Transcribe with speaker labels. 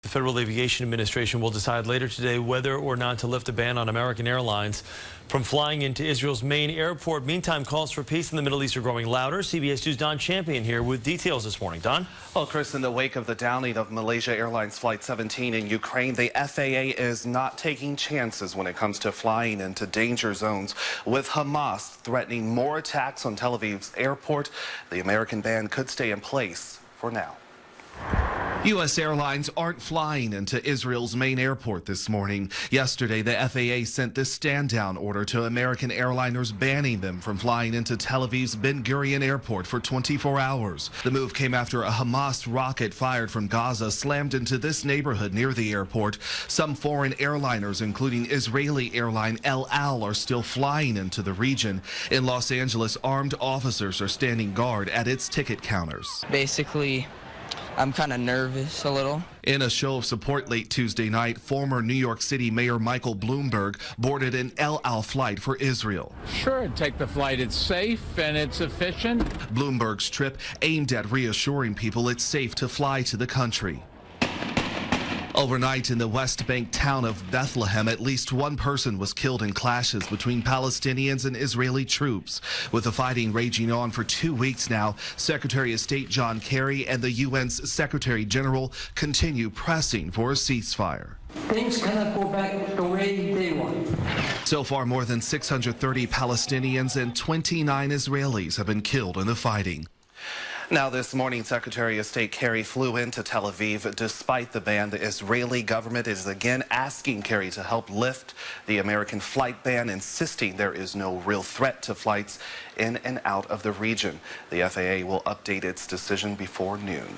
Speaker 1: The Federal Aviation Administration will decide later today whether or not to lift a ban on American airlines from flying into Israel's main airport. Meantime, calls for peace in the Middle East are growing louder. CBS 2's Don Champion here with details this morning. Don?
Speaker 2: Well, Chris, in the wake of the downing of Malaysia Airlines Flight 17 in Ukraine, the FAA is not taking chances when it comes to flying into danger zones. With Hamas threatening more attacks on Tel Aviv's airport, the American ban could stay in place for now. U.S. airlines aren't flying into Israel's main airport this morning. Yesterday, the FAA sent this stand-down order to American airliners banning them from flying into Tel Aviv's Ben Gurion Airport for 24 hours. The move came after a Hamas rocket fired from Gaza slammed into this neighborhood near the airport. Some foreign airliners, including Israeli airline El Al, are still flying into the region. In Los Angeles, armed officers are standing guard at its ticket counters.
Speaker 3: Basically, I'm kind of nervous a little.
Speaker 2: In a show of support late Tuesday night, former New York City Mayor Michael Bloomberg boarded an El Al flight for Israel.
Speaker 4: Sure, take the flight. It's safe and it's efficient.
Speaker 2: Bloomberg's trip aimed at reassuring people it's safe to fly to the country. Overnight in the West Bank town of Bethlehem, at least one person was killed in clashes between Palestinians and Israeli troops. With the fighting raging on for 2 weeks now, Secretary of State John Kerry and the UN's Secretary General continue pressing for a ceasefire.
Speaker 5: Things cannot go back the way they want.
Speaker 2: So far, more than 630 Palestinians and 29 Israelis have been killed in the fighting. Now, this morning, Secretary of State Kerry flew into Tel Aviv. Despite the ban, the Israeli government is again asking Kerry to help lift the American flight ban, insisting there is no real threat to flights in and out of the region. The FAA will update its decision before noon.